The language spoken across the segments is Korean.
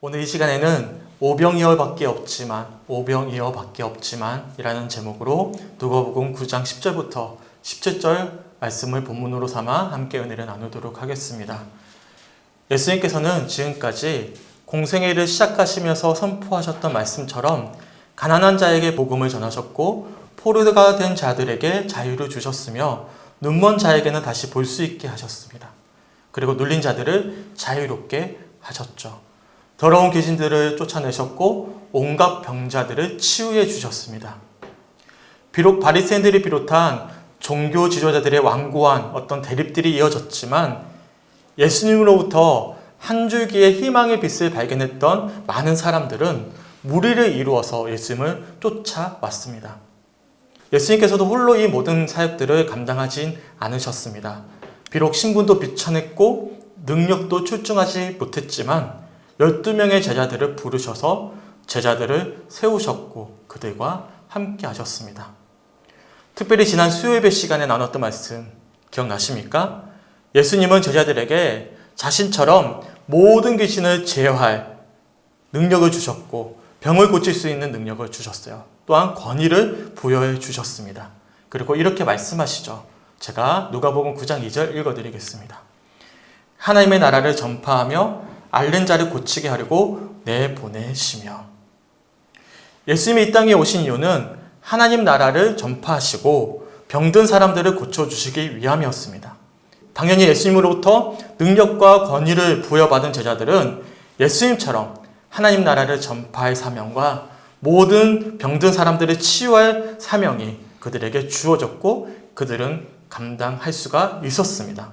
오늘 이 시간에는 오병이어밖에 없지만 이라는 제목으로 누가복음 9장 10절부터 17절 말씀을 본문으로 삼아 함께 은혜를 나누도록 하겠습니다. 예수님께서는 지금까지 공생애를 시작하시면서 선포하셨던 말씀처럼 가난한 자에게 복음을 전하셨고 포로가 된 자들에게 자유를 주셨으며 눈먼 자에게는 다시 볼 수 있게 하셨습니다. 그리고 눌린 자들을 자유롭게 하셨죠. 더러운 귀신들을 쫓아내셨고 온갖 병자들을 치유해 주셨습니다. 비록 바리새인들이 비롯한 종교 지도자들의 완고한 어떤 대립들이 이어졌지만 예수님으로부터 한 줄기의 희망의 빛을 발견했던 많은 사람들은 무리를 이루어서 예수님을 쫓아왔습니다. 예수님께서도 홀로 이 모든 사역들을 감당하진 않으셨습니다. 비록 신분도 비천했고 능력도 출중하지 못했지만 12명의 제자들을 부르셔서 제자들을 세우셨고 그들과 함께 하셨습니다. 특별히 지난 수요예배 시간에 나눴던 말씀 기억나십니까? 예수님은 제자들에게 자신처럼 모든 귀신을 제어할 능력을 주셨고 병을 고칠 수 있는 능력을 주셨어요. 또한 권위를 부여해 주셨습니다. 그리고 이렇게 말씀하시죠. 제가 누가복음 9장 2절 읽어드리겠습니다. 하나님의 나라를 전파하며 앓는 자를 고치게 하려고 내보내시며. 예수님이 이 땅에 오신 이유는 하나님 나라를 전파하시고 병든 사람들을 고쳐주시기 위함이었습니다. 당연히 예수님으로부터 능력과 권위를 부여받은 제자들은 예수님처럼 하나님 나라를 전파할 사명과 모든 병든 사람들을 치유할 사명이 그들에게 주어졌고 그들은 감당할 수가 있었습니다.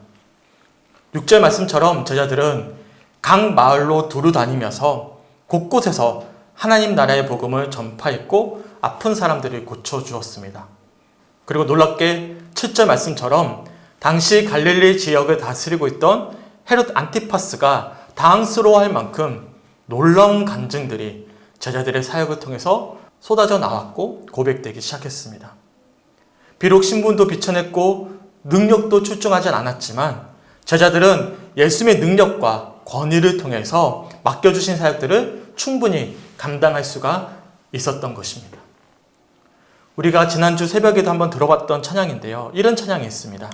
6절 말씀처럼 제자들은 각 마을로 두루 다니면서 곳곳에서 하나님 나라의 복음을 전파했고 아픈 사람들을 고쳐주었습니다. 그리고 놀랍게 7절 말씀처럼 당시 갈릴리 지역을 다스리고 있던 헤롯 안티파스가 당황스러워할 만큼 놀라운 간증들이 제자들의 사역을 통해서 쏟아져 나왔고 고백되기 시작했습니다. 비록 신분도 비천했고 능력도 출중하진 않았지만 제자들은 예수님의 능력과 권위를 통해서 맡겨주신 사역들을 충분히 감당할 수가 있었던 것입니다. 우리가 지난주 새벽에도 한번 들어봤던 찬양인데요. 이런 찬양이 있습니다.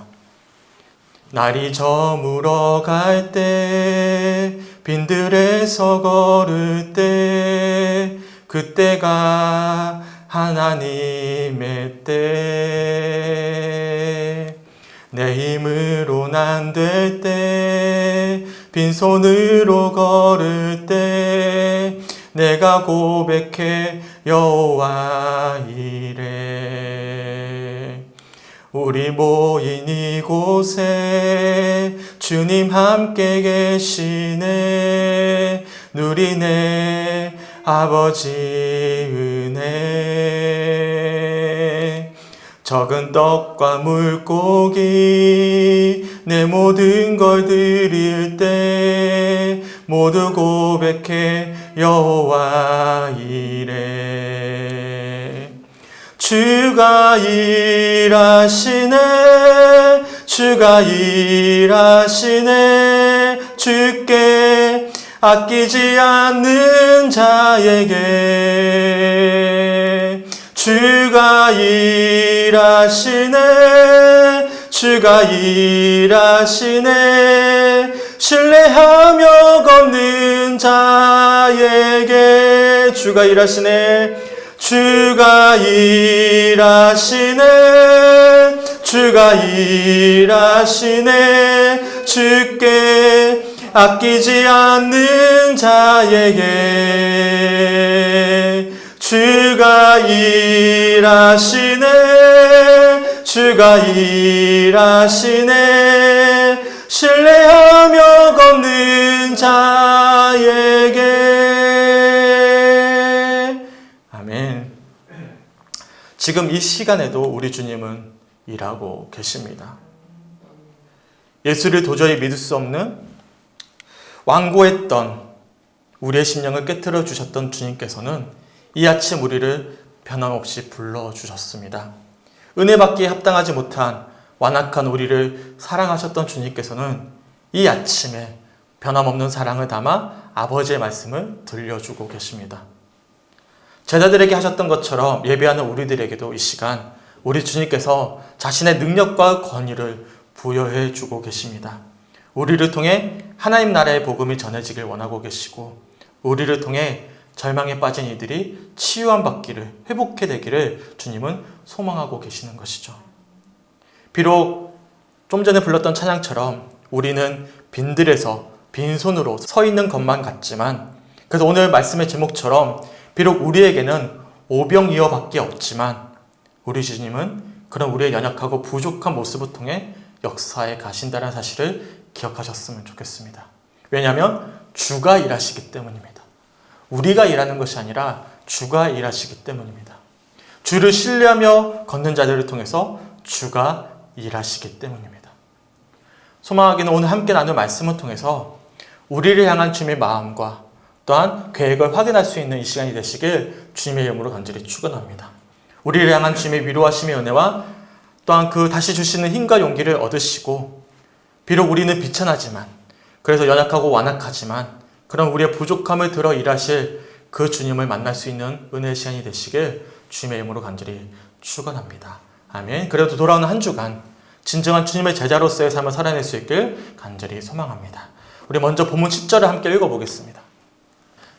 날이 저물어 갈 때 빈들에서 걸을 때 그때가 하나님의 때 내 힘으로는 안 될 때 빈손으로 걸을 때 내가 고백해 여호와 이래. 우리 모인 이곳에 주님 함께 계시네. 누리네 아버지 은혜. 적은 떡과 물고기 내 모든 걸 드릴 때 모두 고백해 여호와 이래. 주가 일하시네 주가 일하시네. 주께 아끼지 않는 자에게 주가 일하시네 주가 일하시네. 신뢰하며 걷는 자에게 주가 일하시네 주가 일하시네 주가 일하시네. 주께 아끼지 않는 자에게 주가 일하시네 주가 일하시네. 신뢰하며 걷는 자에게. 아멘. 지금 이 시간에도 우리 주님은 일하고 계십니다. 예수를 도저히 믿을 수 없는 완고했던 우리의 심령을 깨트려 주셨던 주님께서는 이 아침 우리를 변함없이 불러주셨습니다. 은혜 받기에 합당하지 못한 완악한 우리를 사랑하셨던 주님께서는 이 아침에 변함없는 사랑을 담아 아버지의 말씀을 들려주고 계십니다. 제자들에게 하셨던 것처럼 예배하는 우리들에게도 이 시간 우리 주님께서 자신의 능력과 권위를 부여해 주고 계십니다. 우리를 통해 하나님 나라의 복음이 전해지길 원하고 계시고 우리를 통해 절망에 빠진 이들이 치유함 받기를 회복해 되기를 주님은 소망하고 계시는 것이죠. 비록 좀 전에 불렀던 찬양처럼 우리는 빈들에서 빈손으로 서 있는 것만 같지만 그래서 오늘 말씀의 제목처럼 비록 우리에게는 오병이어밖에 없지만 우리 주님은 그런 우리의 연약하고 부족한 모습을 통해 역사에 가신다는 사실을 기억하셨으면 좋겠습니다. 왜냐하면 주가 일하시기 때문입니다. 우리가 일하는 것이 아니라 주가 일하시기 때문입니다. 주를 신뢰하며 걷는 자들을 통해서 주가 일하시기 때문입니다. 소망하기는 오늘 함께 나눌 말씀을 통해서 우리를 향한 주님의 마음과 또한 계획을 확인할 수 있는 이 시간이 되시길 주님의 이름으로 간절히 축원합니다. 우리를 향한 주님의 위로하심의 은혜와 또한 그 다시 주시는 힘과 용기를 얻으시고 비록 우리는 비천하지만 그래서 연약하고 완악하지만 그런 우리의 부족함을 들어 일하실 그 주님을 만날 수 있는 은혜의 시간이 되시길 주님의 이름으로 간절히 축원합니다. 아멘. 그래도 돌아오는 한 주간 진정한 주님의 제자로서의 삶을 살아낼 수 있길 간절히 소망합니다. 우리 먼저 본문 10절을 함께 읽어보겠습니다.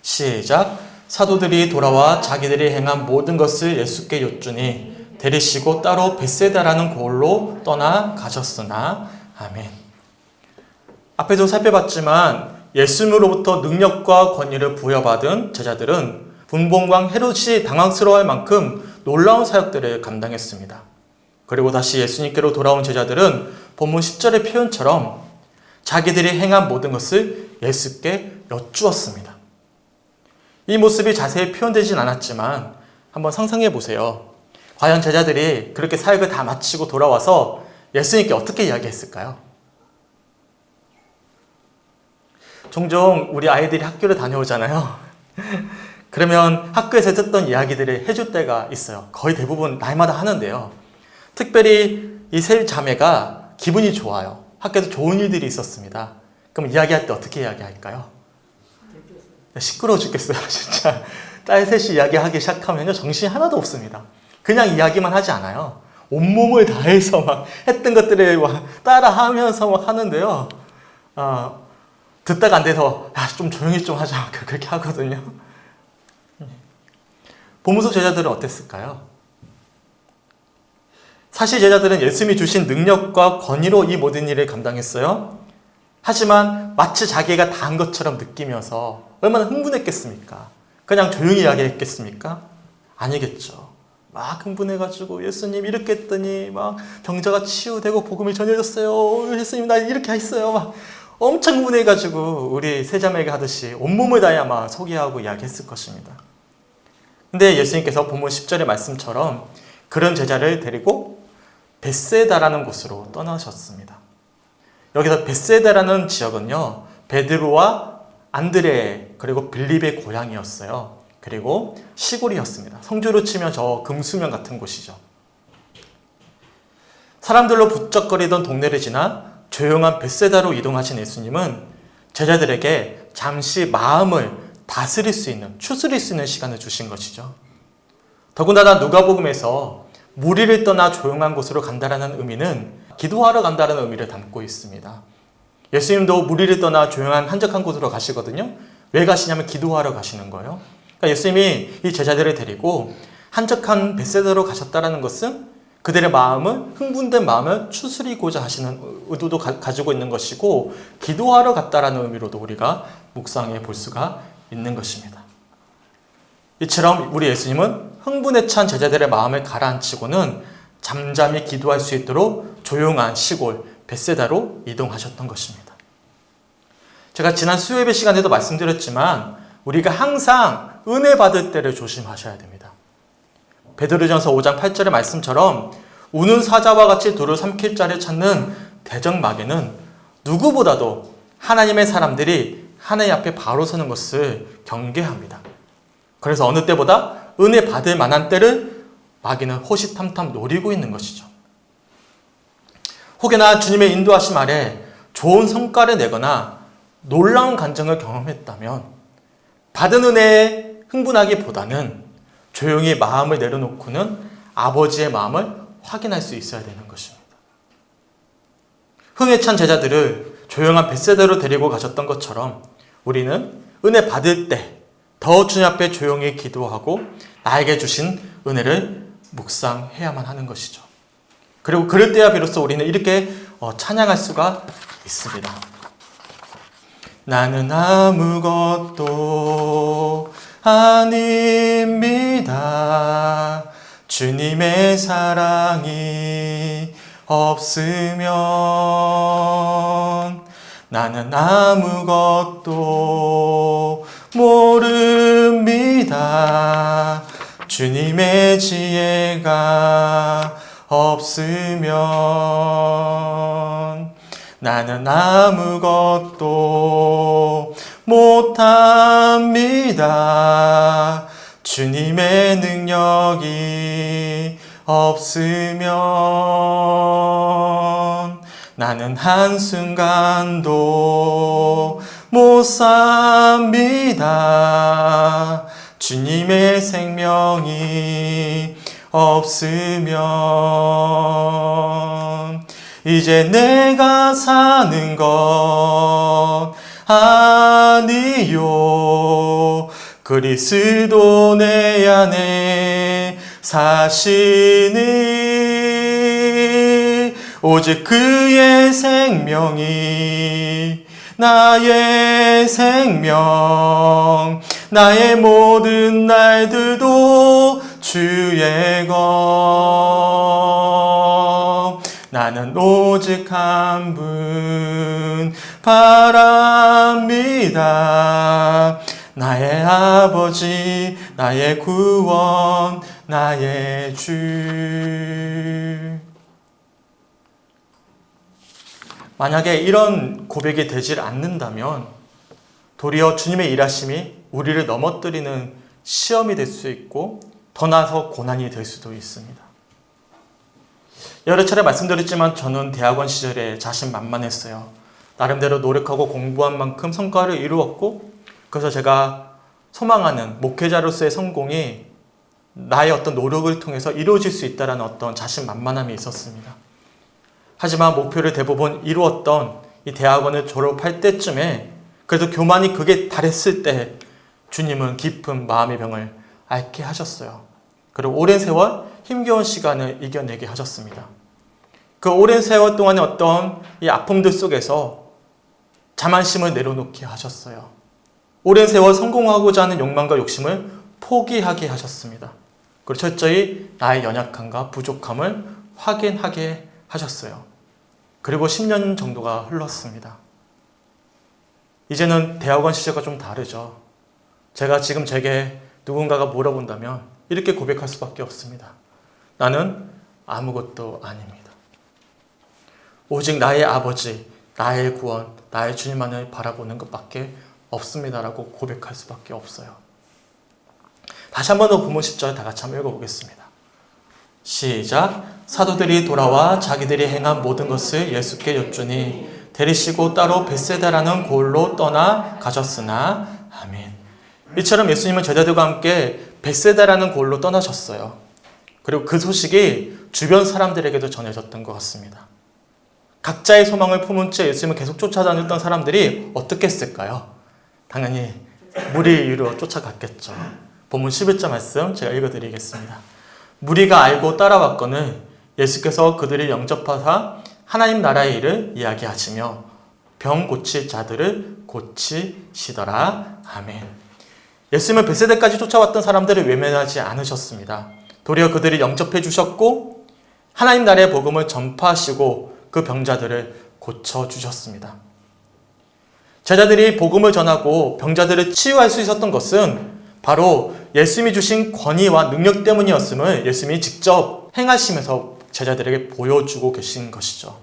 시작. 사도들이 돌아와 자기들이 행한 모든 것을 예수께 여쭈니 데리시고 따로 벳세다라는 고을로 떠나 가셨으나 아멘. 앞에도 살펴봤지만 예수님으로부터 능력과 권위를 부여받은 제자들은 분봉왕 헤롯이 당황스러워할 만큼 놀라운 사역들을 감당했습니다. 그리고 다시 예수님께로 돌아온 제자들은 본문 10절의 표현처럼 자기들이 행한 모든 것을 예수께 여쭈었습니다. 이 모습이 자세히 표현되진 않았지만 한번 상상해 보세요. 과연 제자들이 그렇게 사역을 다 마치고 돌아와서 예수님께 어떻게 이야기했을까요? 종종 우리 아이들이 학교를 다녀오잖아요. 그러면 학교에서 듣던 이야기들을 해줄 때가 있어요. 거의 대부분 날마다 하는데요. 특별히 이 세 자매가 기분이 좋아요. 학교에서 좋은 일들이 있었습니다. 그럼 이야기할 때 어떻게 이야기할까요? 시끄러워 죽겠어요, 진짜. 딸 셋이 이야기하기 시작하면요, 정신이 하나도 없습니다. 그냥 이야기만 하지 않아요. 온몸을 다해서 막 했던 것들을 막 따라하면서 막 하는데요. 듣다가 안 돼서, 야, 좀 조용히 좀 하자. 그렇게 하거든요. 본문속 제자들은 어땠을까요? 사실 제자들은 예수님이 주신 능력과 권위로 이 모든 일을 감당했어요. 하지만 마치 자기가 다 한 것처럼 느끼면서 얼마나 흥분했겠습니까? 그냥 조용히 이야기했겠습니까? 아니겠죠. 막 흥분해가지고 예수님 이렇게 했더니 막 병자가 치유되고 복음이 전해졌어요. 예수님 나 이렇게 했어요. 막 엄청 흥분해가지고 우리 세자매가 하듯이 온몸을 다해 아마 소개하고 이야기했을 것입니다. 근데 예수님께서 본문 10절의 말씀처럼 그런 제자를 데리고 벳세다라는 곳으로 떠나셨습니다. 여기서 벳세다라는 지역은요, 베드로와 안드레 그리고 빌립의 고향이었어요. 그리고 시골이었습니다. 성주로 치면 저 금수면 같은 곳이죠. 사람들로 북적거리던 동네를 지나 조용한 벳세다로 이동하신 예수님은 제자들에게 잠시 마음을 다스릴 수 있는, 추스릴 수 있는 시간을 주신 것이죠. 더군다나 누가복음에서 무리를 떠나 조용한 곳으로 간다라는 의미는 기도하러 간다는 의미를 담고 있습니다. 예수님도 무리를 떠나 조용한 한적한 곳으로 가시거든요. 왜 가시냐면 기도하러 가시는 거예요. 그러니까 예수님이 이 제자들을 데리고 한적한 벳세다로 가셨다는 것은 그들의 마음을, 흥분된 마음을 추스리고자 하시는 의도도 가지고 있는 것이고, 기도하러 갔다라는 의미로도 우리가 묵상해 볼 수가 있는 것입니다. 이처럼 우리 예수님은 흥분에 찬 제자들의 마음을 가라앉히고는 잠잠히 기도할 수 있도록 조용한 시골 벳세다로 이동하셨던 것입니다. 제가 지난 수요예배 시간에도 말씀드렸지만 우리가 항상 은혜 받을 때를 조심하셔야 됩니다. 베드로전서 5장 8절의 말씀처럼 우는 사자와 같이 돌을 삼킬 자를 찾는 대적마귀는 누구보다도 하나님의 사람들이 하나님 앞에 바로 서는 것을 경계합니다. 그래서 어느 때보다 은혜 받을 만한 때를 마귀는 호시탐탐 노리고 있는 것이죠. 혹여나 주님의 인도하심 아래 좋은 성과를 내거나 놀라운 간증을 경험했다면 받은 은혜에 흥분하기보다는 조용히 마음을 내려놓고는 아버지의 마음을 확인할 수 있어야 되는 것입니다. 흥에 찬 제자들을 조용한 벳세다로 데리고 가셨던 것처럼 우리는 은혜 받을 때 더 주님 앞에 조용히 기도하고 나에게 주신 은혜를 묵상해야만 하는 것이죠. 그리고 그럴 때야 비로소 우리는 이렇게 찬양할 수가 있습니다. 나는 아무것도 아닙니다. 주님의 사랑이 없으면 나는 아무것도 모릅니다. 주님의 지혜가 없으면 나는 아무것도 못합니다. 주님의 능력이 없으면 나는 한순간도 못 삽니다. 주님의 생명이 없으면 이제 내가 사는 것 아니요 그리스도 내 안에 사시니 오직 그의 생명이 나의 생명 나의 모든 날들도 주의 것 나는 오직 한 분 바랍니다. 나의 아버지 나의 구원 나의 주. 만약에 이런 고백이 되질 않는다면 도리어 주님의 일하심이 우리를 넘어뜨리는 시험이 될 수 있고 더 나아서 고난이 될 수도 있습니다. 여러 차례 말씀드렸지만 저는 대학원 시절에 자신만만했어요. 나름대로 노력하고 공부한 만큼 성과를 이루었고 그래서 제가 소망하는 목회자로서의 성공이 나의 어떤 노력을 통해서 이루어질 수 있다는 어떤 자신만만함이 있었습니다. 하지만 목표를 대부분 이루었던 이 대학원을 졸업할 때쯤에 그래도 교만이 극에 달했을 때 주님은 깊은 마음의 병을 앓게 하셨어요. 그리고 오랜 세월 힘겨운 시간을 이겨내게 하셨습니다. 그 오랜 세월 동안의 어떤 이 아픔들 속에서 자만심을 내려놓게 하셨어요. 오랜 세월 성공하고자 하는 욕망과 욕심을 포기하게 하셨습니다. 그리고 철저히 나의 연약함과 부족함을 확인하게 하셨어요. 그리고 10년 정도가 흘렀습니다. 이제는 대학원 시절과 좀 다르죠. 제가 지금 제게 누군가가 물어본다면 이렇게 고백할 수밖에 없습니다. 나는 아무것도 아닙니다. 오직 나의 아버지, 나의 구원, 나의 주님만을 바라보는 것밖에 없습니다라고 고백할 수밖에 없어요. 다시 한 번 더 본문 10절 다 같이 한번 읽어보겠습니다. 시작. 사도들이 돌아와 자기들이 행한 모든 것을 예수께 여쭈니 데리시고 따로 벳세다라는 고을로 떠나 가셨으나 아멘. 이처럼 예수님은 제자들과 함께 벳세다라는 고을로 떠나셨어요. 그리고 그 소식이 주변 사람들에게도 전해졌던 것 같습니다. 각자의 소망을 품은 채 예수님을 계속 쫓아다녔던 사람들이 어떻게 했을까요? 당연히 무리 위로 쫓아갔겠죠. 본문 11절 말씀 제가 읽어드리겠습니다. 무리가 알고 따라왔거늘 예수께서 그들을 영접하사 하나님 나라의 일을 이야기하시며 병 고칠 자들을 고치시더라. 아멘. 예수님은 벳세다까지 쫓아왔던 사람들을 외면하지 않으셨습니다. 도리어 그들을 영접해 주셨고 하나님 나라의 복음을 전파하시고 그 병자들을 고쳐주셨습니다. 제자들이 복음을 전하고 병자들을 치유할 수 있었던 것은 바로 예수님이 주신 권위와 능력 때문이었음을 예수님이 직접 행하시면서 제자들에게 보여주고 계신 것이죠.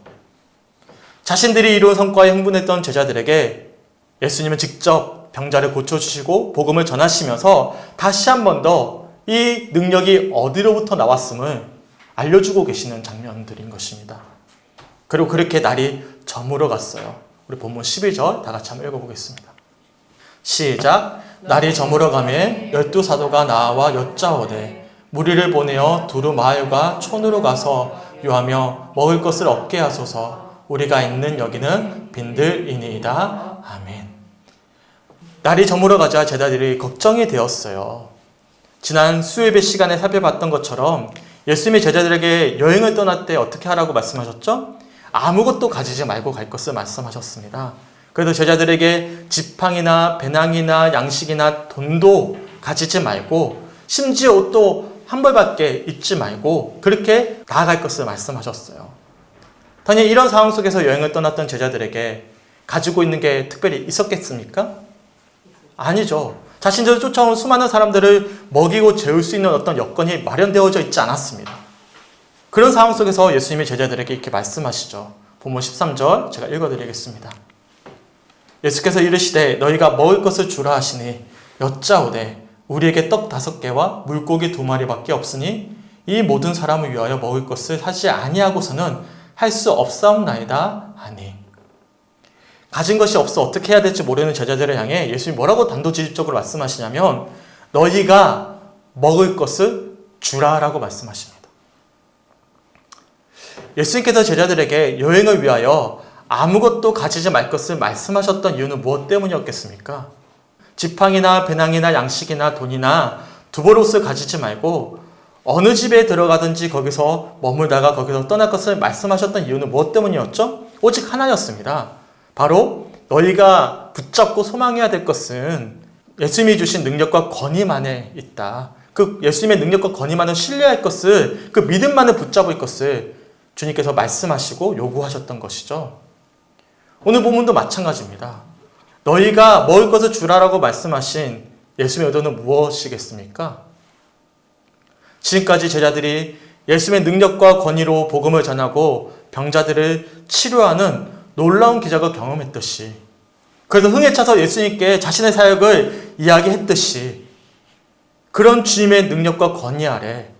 자신들이 이룬 성과에 흥분했던 제자들에게 예수님은 직접 병자를 고쳐주시고 복음을 전하시면서 다시 한 번 더 이 능력이 어디로부터 나왔음을 알려주고 계시는 장면들인 것입니다. 그리고 그렇게 날이 저물어 갔어요. 우리 본문 12절 다 같이 한번 읽어보겠습니다. 시작. 날이 저물어 가매 12사도가 나와 여짜오되 무리를 보내어 두루 마을과 촌으로 가서 요하며 먹을 것을 얻게 하소서. 우리가 있는 여기는 빈들이니이다. 아멘. 날이 저물어 가자 제자들이 걱정이 되었어요. 지난 수요예배 시간에 살펴봤던 것처럼 예수님이 제자들에게 여행을 떠날 때 어떻게 하라고 말씀하셨죠? 아무것도 가지지 말고 갈 것을 말씀하셨습니다. 그래서 제자들에게 지팡이나 배낭이나 양식이나 돈도 가지지 말고 심지어 옷도 한 벌밖에 입지 말고 그렇게 나아갈 것을 말씀하셨어요. 당연히 이런 상황 속에서 여행을 떠났던 제자들에게 가지고 있는 게 특별히 있었겠습니까? 아니죠. 자신들을 쫓아온 수많은 사람들을 먹이고 재울 수 있는 어떤 여건이 마련되어져 있지 않았습니다. 그런 상황 속에서 예수님이 제자들에게 이렇게 말씀하시죠. 본문 13절 제가 읽어드리겠습니다. 예수께서 이르시되 너희가 먹을 것을 주라 하시니 여짜오되 우리에게 떡 5개와 물고기 2마리밖에 없으니 이 모든 사람을 위하여 먹을 것을 사지 아니하고서는 할 수 없사옵나이다 하니. 가진 것이 없어 어떻게 해야 될지 모르는 제자들을 향해 예수님이 뭐라고 단도직입적으로 말씀하시냐면 너희가 먹을 것을 주라라고 말씀하십니다. 예수님께서 제자들에게 여행을 위하여 아무것도 가지지 말 것을 말씀하셨던 이유는 무엇 때문이었겠습니까? 지팡이나 배낭이나 양식이나 돈이나 두벌옷을 가지지 말고 어느 집에 들어가든지 거기서 머물다가 거기서 떠날 것을 말씀하셨던 이유는 무엇 때문이었죠? 오직 하나였습니다. 바로 너희가 붙잡고 소망해야 될 것은 예수님이 주신 능력과 권위만에 있다. 그 예수님의 능력과 권위만을 신뢰할 것을, 그 믿음만을 붙잡을 것을 주님께서 말씀하시고 요구하셨던 것이죠. 오늘 본문도 마찬가지입니다. 너희가 먹을 것을 주라라고 말씀하신 예수님의 의도는 무엇이겠습니까? 지금까지 제자들이 예수님의 능력과 권위로 복음을 전하고 병자들을 치료하는 놀라운 기적을 경험했듯이, 그래서 흥에 차서 예수님께 자신의 사역을 이야기했듯이 그런 주님의 능력과 권위 아래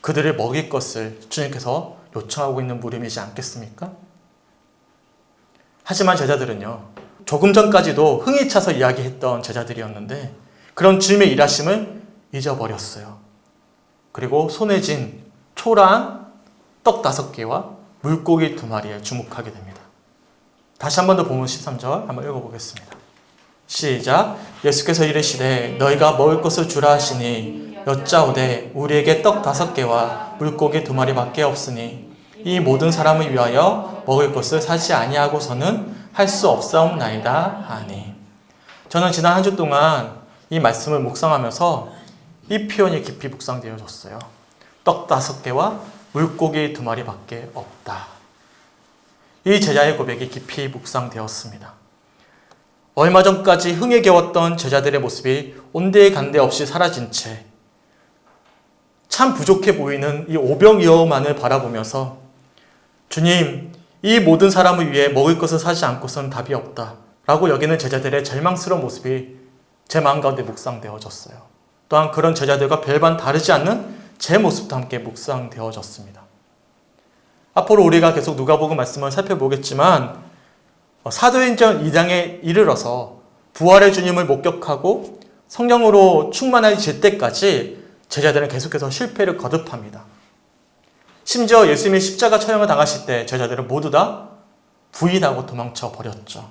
그들을 먹일 것을 주님께서 요청하고 있는 물음이지 않겠습니까? 하지만 제자들은요, 조금 전까지도 흥이 차서 이야기했던 제자들이었는데 그런 주님의 일하심을 잊어버렸어요. 그리고 손에 쥔 초라한 떡 5개와 물고기 2마리에 주목하게 됩니다. 다시 한 번 더 본문 13절 한번 읽어보겠습니다. 시작. 예수께서 이르시되 너희가 먹을 것을 주라 하시니 여짜오되 우리에게 떡 5개와 물고기 2마리밖에 없으니 이 모든 사람을 위하여 먹을 것을 사지 아니하고서는 할 수 없사옵나이다 하니. 저는 지난 한 주 동안 이 말씀을 묵상하면서 이 표현이 깊이 묵상되어졌어요. 떡 5개와 물고기 2마리밖에 없다. 이 제자의 고백이 깊이 묵상되었습니다. 얼마 전까지 흥에 겨웠던 제자들의 모습이 온데간데 없이 사라진 채 참 부족해 보이는 이 오병이어만을 바라보면서 주님, 이 모든 사람을 위해 먹을 것을 사지 않고서는 답이 없다 라고 여기는 제자들의 절망스러운 모습이 제 마음 가운데 묵상되어졌어요. 또한 그런 제자들과 별반 다르지 않는 제 모습도 함께 묵상되어졌습니다. 앞으로 우리가 계속 누가복음 말씀을 살펴보겠지만 사도행전 2장에 이르러서 부활의 주님을 목격하고 성령으로 충만해질 때까지 제자들은 계속해서 실패를 거듭합니다. 심지어 예수님이 십자가 처형을 당하실 때 제자들은 모두 다 부인하고 도망쳐 버렸죠.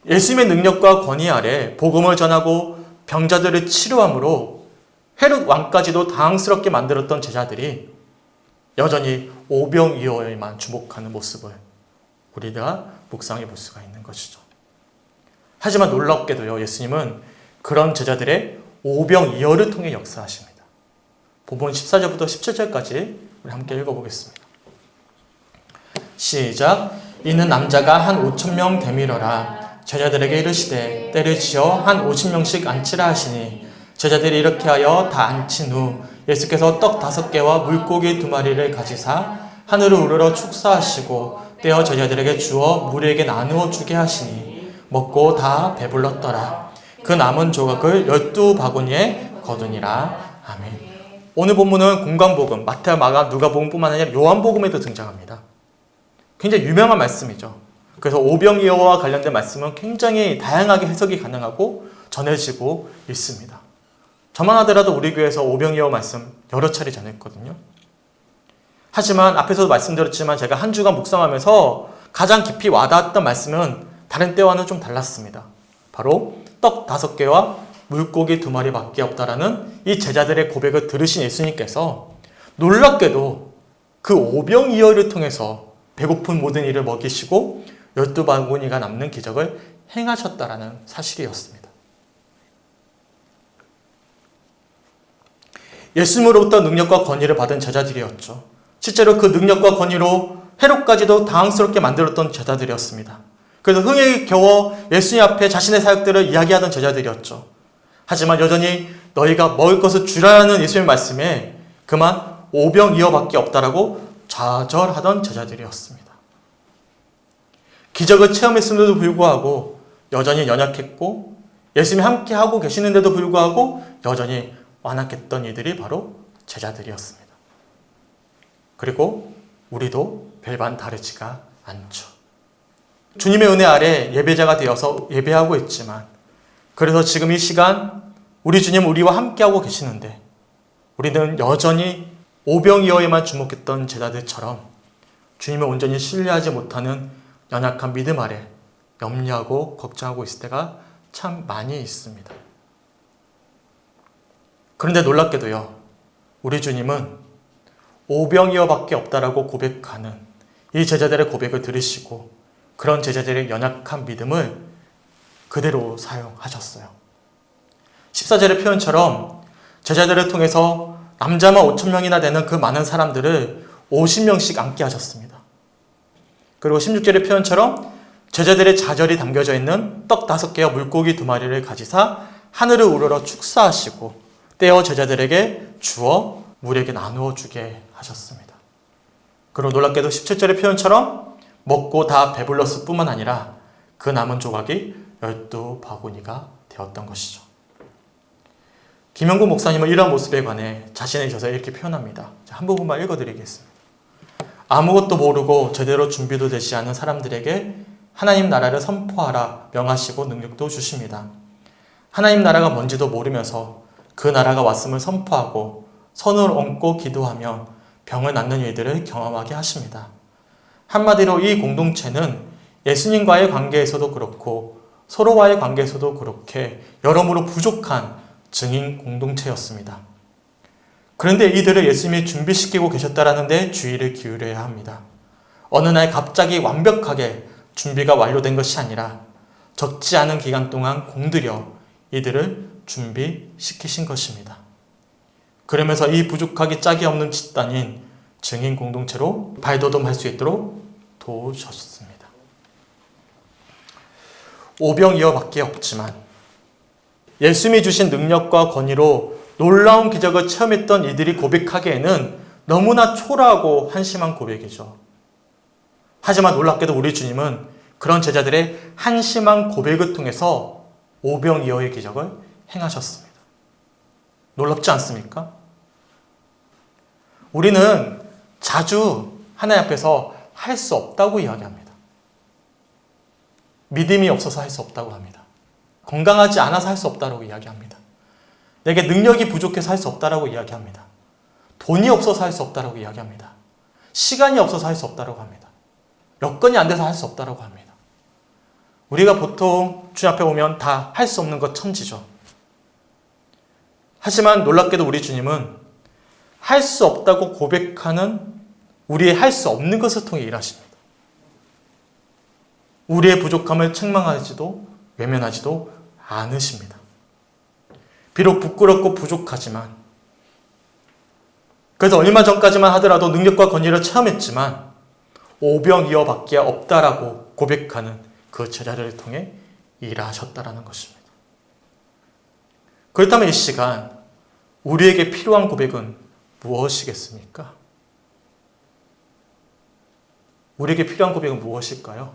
예수님의 능력과 권위 아래 복음을 전하고 병자들을 치료함으로 헤롯 왕까지도 당황스럽게 만들었던 제자들이 여전히 오병이어에만 주목하는 모습을 우리가 묵상해 볼 수가 있는 것이죠. 하지만 놀랍게도요, 예수님은 그런 제자들의 오병이어를 통해 역사하십니다. 본문 14절부터 17절까지 우리 함께 읽어보겠습니다. 시작. 이는 남자가 한 5,000명 되밀어라. 제자들에게 이르시되 때를 지어 한 50명씩 앉히라 하시니 제자들이 이렇게 하여 다 앉힌 후 예수께서 떡 5개와 물고기 2마리를 가지사 하늘을 우러러 축사하시고 떼어 제자들에게 주어 무리에게 나누어 주게 하시니 먹고 다 배불렀더라. 그 남은 조각을 12바구니에 거두니라. 아멘. 오늘 본문은 공관복음, 마태와 마가, 누가복음뿐만 아니라 요한복음에도 등장합니다. 굉장히 유명한 말씀이죠. 그래서 오병이어와 관련된 말씀은 굉장히 다양하게 해석이 가능하고 전해지고 있습니다. 저만 하더라도 우리 교회에서 오병이어 말씀 여러 차례 전했거든요. 하지만 앞에서도 말씀드렸지만 제가 한 주간 묵상하면서 가장 깊이 와닿았던 말씀은 다른 때와는 좀 달랐습니다. 바로 떡 5개와 물고기 2마리밖에 없다라는 이 제자들의 고백을 들으신 예수님께서 놀랍게도 그 오병이어를 통해서 배고픈 모든 이를 먹이시고 12바구니가 남는 기적을 행하셨다라는 사실이었습니다. 예수님으로부터 능력과 권위를 받은 제자들이었죠. 실제로 그 능력과 권위로 헤롯까지도 당황스럽게 만들었던 제자들이었습니다. 그래서 흥에 겨워 예수님 앞에 자신의 사역들을 이야기하던 제자들이었죠. 하지만 여전히 너희가 먹을 것을 주라는 예수님의 말씀에 그만 오병이어밖에 없다라고 좌절하던 제자들이었습니다. 기적을 체험했음에도 불구하고 여전히 연약했고 예수님이 함께하고 계시는데도 불구하고 여전히 완악했던 이들이 바로 제자들이었습니다. 그리고 우리도 별반 다르지가 않죠. 주님의 은혜 아래 예배자가 되어서 예배하고 있지만 그래서 지금 이 시간 우리 주님 우리와 함께하고 계시는데 우리는 여전히 오병이어에만 주목했던 제자들처럼 주님을 온전히 신뢰하지 못하는 연약한 믿음 아래 염려하고 걱정하고 있을 때가 참 많이 있습니다. 그런데 놀랍게도요, 우리 주님은 오병이어밖에 없다라고 고백하는 이 제자들의 고백을 들으시고 그런 제자들의 연약한 믿음을 그대로 사용하셨어요. 14절의 표현처럼 제자들을 통해서 남자만 5,000명이나 되는 그 많은 사람들을 50명씩 앉게 하셨습니다. 그리고 16절의 표현처럼 제자들의 좌절이 담겨져 있는 떡 5개와 물고기 2마리를 가지사 하늘을 우러러 축사하시고 떼어 제자들에게 주어 물에게 나누어 주게 하셨습니다. 그리고 놀랍게도 17절의 표현처럼 먹고 다 배불렀을 뿐만 아니라 그 남은 조각이 12바구니가 되었던 것이죠. 김영국 목사님은 이러한 모습에 관해 자신의 저서에 이렇게 표현합니다. 한 부분만 읽어드리겠습니다. 아무것도 모르고 제대로 준비도 되지 않은 사람들에게 하나님 나라를 선포하라 명하시고 능력도 주십니다. 하나님 나라가 뭔지도 모르면서 그 나라가 왔음을 선포하고 손을 얹고 기도하며 병을 낫는 일들을 경험하게 하십니다. 한마디로 이 공동체는 예수님과의 관계에서도 그렇고 서로와의 관계에서도 그렇게 여러모로 부족한 증인 공동체였습니다. 그런데 이들을 예수님이 준비시키고 계셨다는 데 주의를 기울여야 합니다. 어느 날 갑자기 완벽하게 준비가 완료된 것이 아니라 적지 않은 기간 동안 공들여 이들을 준비시키신 것입니다. 그러면서 이 부족하기 짝이 없는 집단인 증인 공동체로 발돋움할 수 있도록 도우셨습니다. 오병이어밖에 없지만 예수님이 주신 능력과 권위로 놀라운 기적을 체험했던 이들이 고백하기에는 너무나 초라하고 한심한 고백이죠. 하지만 놀랍게도 우리 주님은 그런 제자들의 한심한 고백을 통해서 오병이어의 기적을 행하셨습니다. 놀랍지 않습니까? 우리는 자주 하나님 앞에서 할 수 없다고 이야기합니다. 믿음이 없어서 할 수 없다고 합니다. 건강하지 않아서 할 수 없다고 이야기합니다. 내게 능력이 부족해서 할 수 없다고 이야기합니다. 돈이 없어서 할 수 없다고 이야기합니다. 시간이 없어서 할 수 없다고 합니다. 여건이 안 돼서 할 수 없다고 합니다. 우리가 보통 주님 앞에 오면 다 할 수 없는 것 천지죠. 하지만 놀랍게도 우리 주님은 할 수 없다고 고백하는 우리의 할 수 없는 것을 통해 일하십니다. 우리의 부족함을 책망하지도 외면하지도 않으십니다. 비록 부끄럽고 부족하지만 그래서 얼마 전까지만 하더라도 능력과 권위를 체험했지만 오병이어밖에 없다라고 고백하는 그 제자를 통해 일하셨다라는 것입니다. 그렇다면 이 시간 우리에게 필요한 고백은 무엇이겠습니까? 우리에게 필요한 고백은 무엇일까요?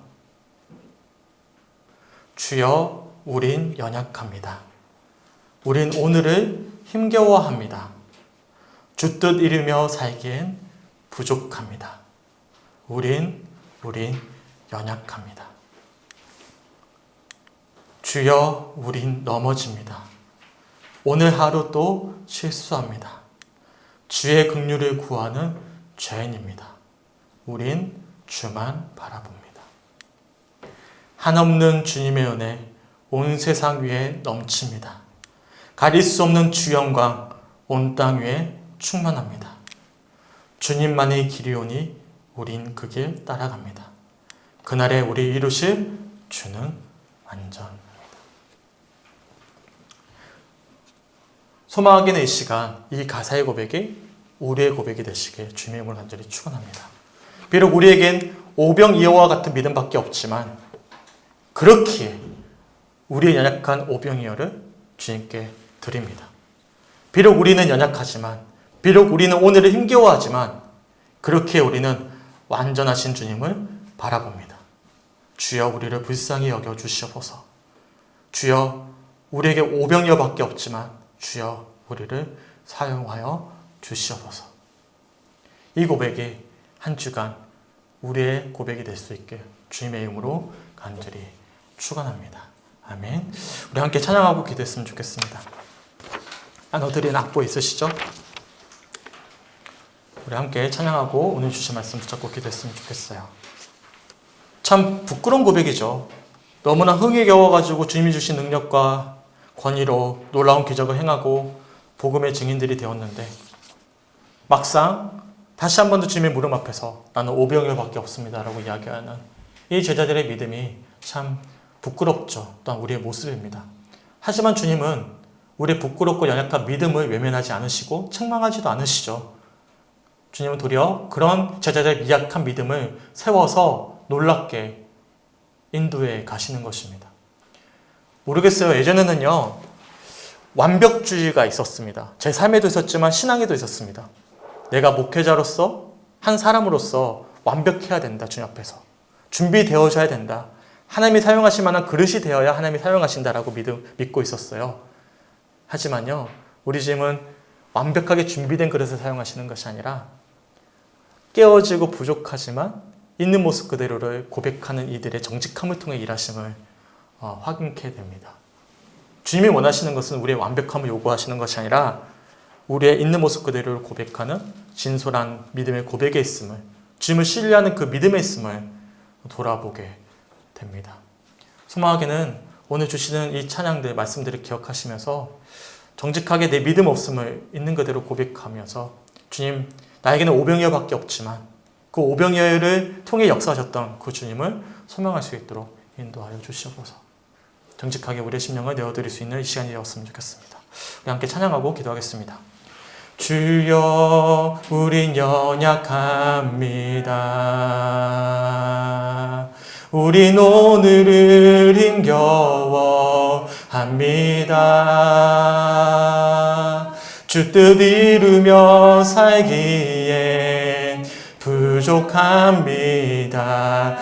주여, 우린 연약합니다. 우린 오늘을 힘겨워합니다. 주 뜻 이루며 살기엔 부족합니다. 우린 우린 연약합니다. 주여, 우린 넘어집니다. 오늘 하루 또 실수합니다. 주의 긍휼을 구하는 죄인입니다. 우린 주만 바라봅니다. 한없는 주님의 은혜 온 세상 위에 넘칩니다. 가릴 수 없는 주 영광 온 땅 위에 충만합니다. 주님만의 길이오니 우린 그 길 따라갑니다. 그날에 우리 이루실 주는 완전합니다. 소망하기는 이 시간 이 가사의 고백이 우리의 고백이 되시길 주님의 이름으로 간절히 축원합니다. 비록 우리에겐 오병이어와 같은 믿음밖에 없지만 그렇기에 우리의 연약한 오병이어를 주님께 드립니다. 비록 우리는 연약하지만 비록 우리는 오늘을 힘겨워하지만 그렇기에 우리는 완전하신 주님을 바라봅니다. 주여 우리를 불쌍히 여겨 주시옵소서. 주여 우리에게 오병이어밖에 없지만 주여 우리를 사용하여 주시옵소서. 이 고백이 한 주간 우리의 고백이 될 수 있게 주님의 이름으로 간절히 축원합니다. 아멘. 우리 함께 찬양하고 기도했으면 좋겠습니다. 나눠드린 악보 있으시죠? 우리 함께 찬양하고 오늘 주신 말씀 붙잡고 기도했으면 좋겠어요. 참 부끄러운 고백이죠. 너무나 흥에 겨워가지고 주님이 주신 능력과 권위로 놀라운 기적을 행하고 복음의 증인들이 되었는데 막상 다시 한 번 더 주님의 무릎 앞에서 나는 오병이어밖에 없습니다 라고 이야기하는 이 제자들의 믿음이 참 부끄럽죠. 또한 우리의 모습입니다. 하지만 주님은 우리의 부끄럽고 연약한 믿음을 외면하지 않으시고 책망하지도 않으시죠. 주님은 도리어 그런 제자들의 미약한 믿음을 세워서 놀랍게 인도해 가시는 것입니다. 모르겠어요. 예전에는요 완벽주의가 있었습니다. 제 삶에도 있었지만 신앙에도 있었습니다. 내가 목회자로서 한 사람으로서 완벽해야 된다. 주님 앞에서 준비되어져야 된다. 하나님이 사용하실 만한 그릇이 되어야 하나님이 사용하신다라고 믿고 있었어요. 하지만요 우리 주님은 완벽하게 준비된 그릇을 사용하시는 것이 아니라 깨어지고 부족하지만 있는 모습 그대로를 고백하는 이들의 정직함을 통해 일하심을 확인케 됩니다. 주님이 원하시는 것은 우리의 완벽함을 요구하시는 것이 아니라 우리의 있는 모습 그대로를 고백하는 진솔한 믿음의 고백에 있음을, 주님을 신뢰하는 그 믿음에 있음을 돌아보게 됩니다. 소망하게는 오늘 주시는 이 찬양들, 말씀들을 기억하시면서 정직하게 내 믿음 없음을 있는 그대로 고백하면서 주님, 나에게는 오병이어밖에 없지만 그 오병이어를 통해 역사하셨던 그 주님을 소망할 수 있도록 인도하여 주시옵소서. 정직하게 우리의 심령을 내어드릴 수 있는 이 시간이 되었으면 좋겠습니다. 우리 함께 찬양하고 기도하겠습니다. 주여, 우린 연약합니다. 우린 오늘을 힘겨워합니다. 주 뜻 이루며 살기엔 부족합니다.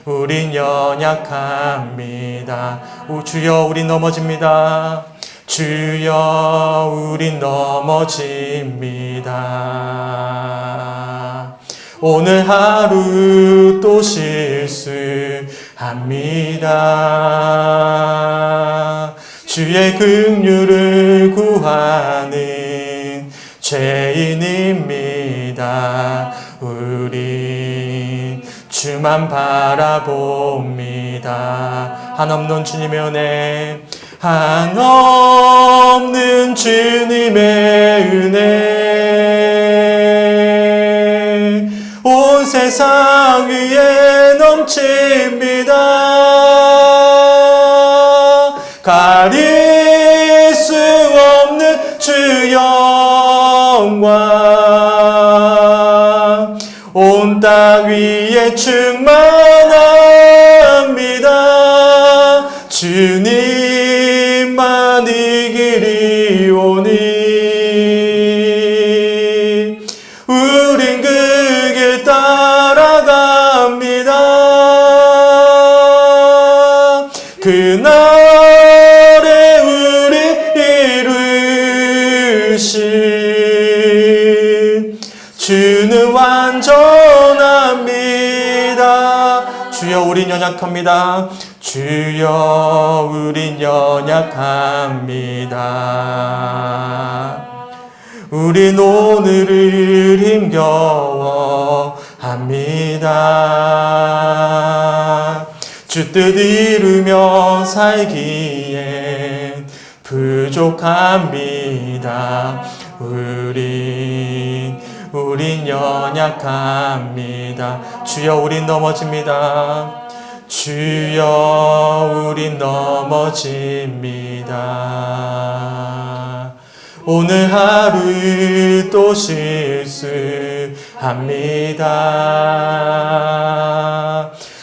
우린 연약합니다. 주여, 우린 넘어집니다. 주여, 우린 넘어집니다. 오늘 하루 또 실수합니다. 주의 긍휼을 구하는 죄인입니다. 우린 주만 바라봅니다. 한없는 주님의 은혜, 한없는 주님의 은혜 온 세상 위에 넘칩니다. 가릴 수 없는 주 영광 온 땅 위에 충만합니다. 주님만이 길이오니 우린 그 길 따라갑니다. 그날에 우리 이루신 주는 완전한 주여 우린 연약합니다. 주여 우린 연약합니다. 우린 오늘을 힘겨워합니다. 주 뜻 이루며 살기엔 부족합니다. 우린 연약합니다. 주여 우린 넘어집니다. 주여 우린 넘어집니다. 오늘 하루 또 실수합니다.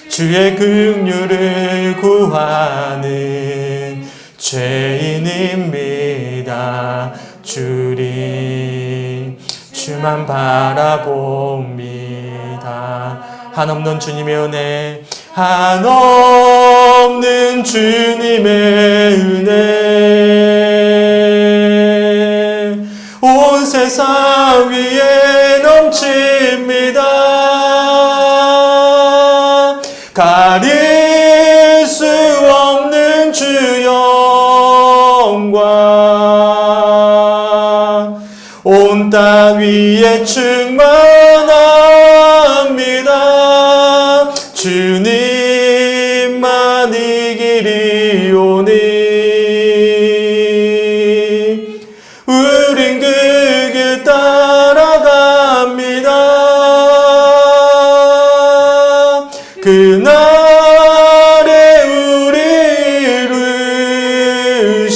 주의 긍휼을 구하는 죄인입니다. 주만 바라봅니다. 한없는 주님의 은혜, 한없는 주님의 은혜, 온 세상 위에 넘칩니다. 가릴 수 없는 주 영광, 온 땅 위에 충만합니다. 주님만 이 길이 오니 우린 그 길 따라갑니다. 그날에 우리를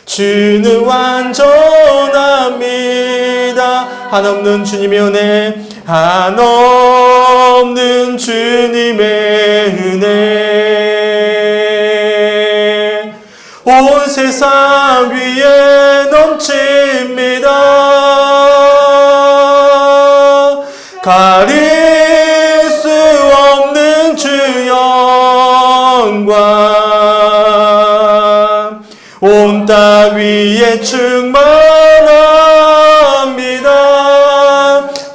주는 완전합니다. 한없는 주님의 은혜, 한없는 주님의 은혜, 온 세상 위에 넘칩니다. 가릴 수 없는 주 영광, 온 땅 위에 충만합니다.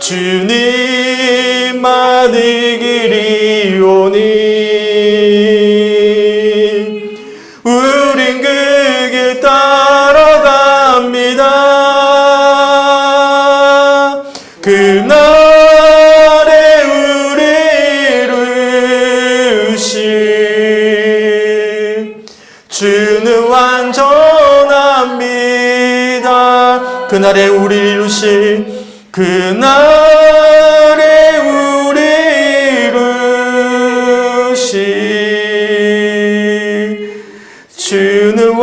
주님만 이 길이 오니 우린 그 길 따라갑니다. 그날에 우리를 주는 완전합니다. 그날에 우리를 이루실, 그날에 우리를 이루실 주는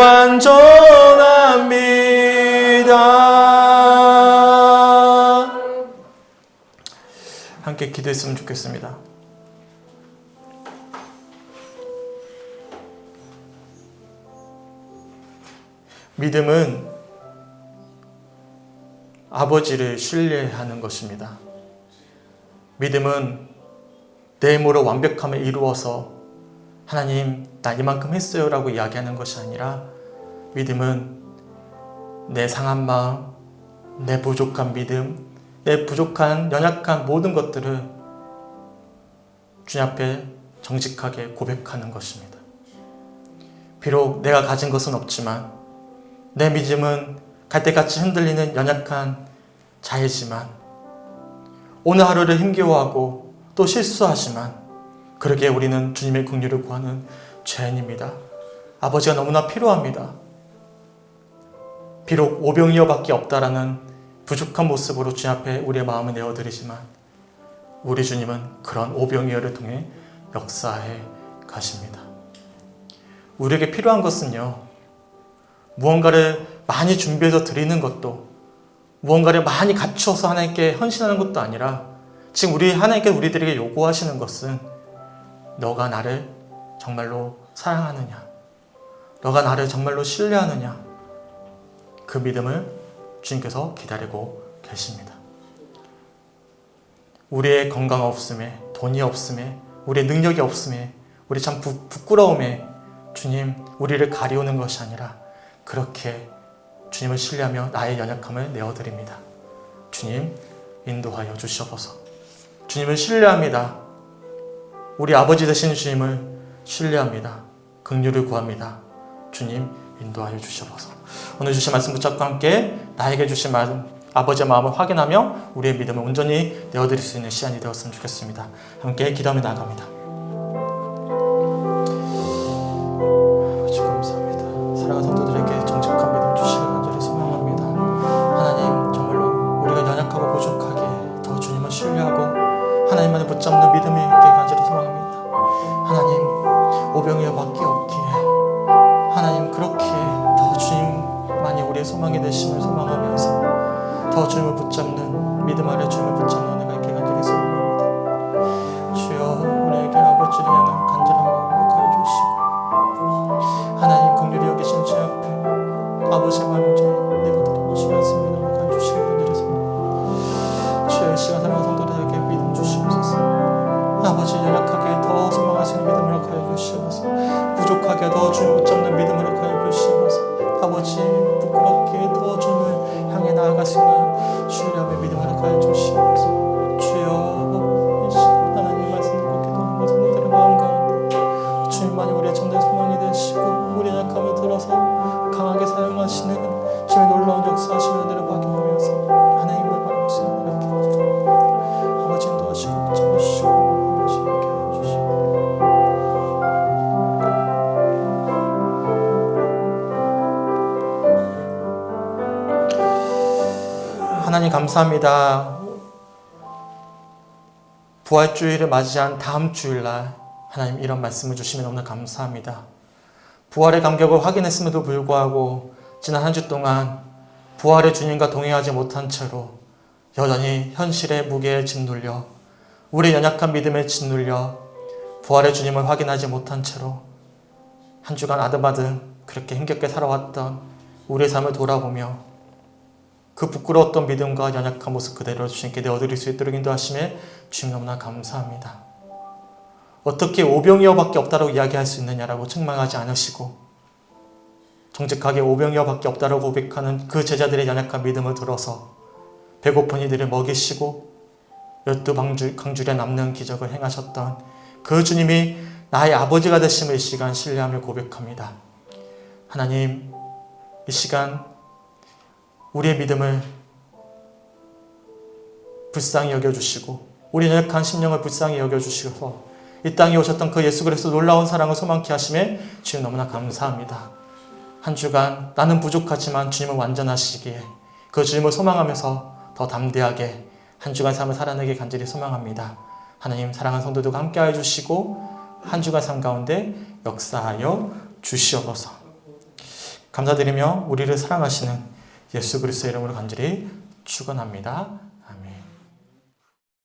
완전합니다. 함께 기도했으면 좋겠습니다. 믿음은 아버지를 신뢰하는 것입니다. 믿음은 내 힘으로 완벽함을 이루어서 하나님 나 이만큼 했어요 라고 이야기하는 것이 아니라 믿음은 내 상한 마음, 내 부족한 믿음, 내 부족한 연약한 모든 것들을 주님 앞에 정직하게 고백하는 것입니다. 비록 내가 가진 것은 없지만 내 믿음은 갈대같이 흔들리는 연약한 자이지만 오늘 하루를 힘겨워하고 또 실수하지만 그러기에 우리는 주님의 긍휼을 구하는 죄인입니다. 아버지가 너무나 필요합니다. 비록 오병이어밖에 없다라는 부족한 모습으로 주님 앞에 우리의 마음을 내어드리지만 우리 주님은 그런 오병이어를 통해 역사해 가십니다. 우리에게 필요한 것은요, 무언가를 많이 준비해서 드리는 것도, 무언가를 많이 갖추어서 하나님께 헌신하는 것도 아니라 지금 하나님께 우리들에게 요구하시는 것은 너가 나를 정말로 사랑하느냐, 너가 나를 정말로 신뢰하느냐, 그 믿음을 주님께서 기다리고 계십니다. 우리의 건강 없음에, 돈이 없음에, 우리의 능력이 없음에, 우리 참 부끄러움에 주님 우리를 가리우는 것이 아니라 그렇게 주님을 신뢰하며 나의 연약함을 내어드립니다. 주님 인도하여 주시옵소서. 주님을 신뢰합니다. 우리 아버지 되신 주님을 신뢰합니다. 긍휼을 구합니다. 주님 인도하여 주시옵소서. 오늘 주신 말씀 붙잡고 함께 나에게 주신 아버지의 마음을 확인하며 우리의 믿음을 온전히 내어드릴 수 있는 시간이 되었으면 좋겠습니다. 함께 기도하며 나아갑니다. 아버지 감사합니다. 사랑하는 성도들에게 정직한 믿음 주시길 간절히 소망합니다. 하나님 정말로 우리가 연약하고 부족하게 더 주님을 신뢰하고 하나님만을 붙잡는 믿음이 있게 간절히 소망합니다. 하나님 오병이어밖에 없기에 하나님 그렇게 더 주님만이 우리의 소망이 되심을 소망하면서 더 주님을 붙잡는 믿음 아래 주님을 붙잡는 은혜가 있게 간절히 소망합니다. 주여 우리에게 아버지를 향한 간절한 마음으로 가해주시고 하나님 긍휼히 여기신 주 앞에 아버지의 마음을 내어드리고 주의 말씀을 가해주시기 간절히 소망합니다. 주여 이 시간 사랑하는 성도들에게 믿음 주시옵소서. 아버지 연약하게 더 소망할 수 있는 믿음을 가해주시옵소서. 부족하게 더 주님을 붙잡는 믿음을 가해주시옵소서. 아버지 부끄럽게 더 주님을 향해 나아갈 수 있는 신뢰함의 믿음을 가해주시옵소서. 주여 이 시간 하나님 말씀 듣고 기도하는 성도들의 마음 가운데 주님만이 우리의 참된 소망이 되시고 우리의 약함을 들어서 강하게 사용하시는 주님의 놀라운 역사하시는 은혜를 확인하면서 하나님을 바라볼 수 있는 은혜를 기도합니다. 아버지 인도하시고 붙잡으시고 아버지 이렇게 해주시고 하나님 감사합니다. 부활주일을 맞이한 다음 주일날 하나님 이런 말씀을 주시면 너무나 감사합니다. 부활의 감격을 확인했음에도 불구하고 지난 한 주 동안 부활의 주님과 동행하지 못한 채로 여전히 현실의 무게에 짓눌려 우리의 연약한 믿음에 짓눌려 부활의 주님을 확인하지 못한 채로 한 주간 아등바등 그렇게 힘겹게 살아왔던 우리의 삶을 돌아보며 그 부끄러웠던 믿음과 연약한 모습 그대로 주님께 내어드릴 수 있도록 인도하심에 주님 너무나 감사합니다. 어떻게 오병이어밖에 없다라고 이야기할 수 있느냐라고 책망하지 않으시고 정직하게 오병이어밖에 없다라고 고백하는 그 제자들의 연약한 믿음을 들어서 배고픈 이들을 먹이시고 12강줄에 남는 기적을 행하셨던 그 주님이 나의 아버지가 되심을 이 시간 신뢰함을 고백합니다. 하나님 이 시간 우리의 믿음을 불쌍히 여겨주시고 우리 연약한 심령을 불쌍히 여겨주시고 이 땅에 오셨던 그 예수 그리스도 놀라운 사랑을 소망케 하심에 주님 너무나 감사합니다. 한 주간 나는 부족하지만 주님은 완전하시기에 그 주님을 소망하면서 더 담대하게 한 주간 삶을 살아내게 간절히 소망합니다. 하나님 사랑하는 성도들과 함께하여 주시고 한 주간 삶 가운데 역사하여 주시옵소서. 감사드리며 우리를 사랑하시는 예수 그리스도의 이름으로 간절히 축원합니다.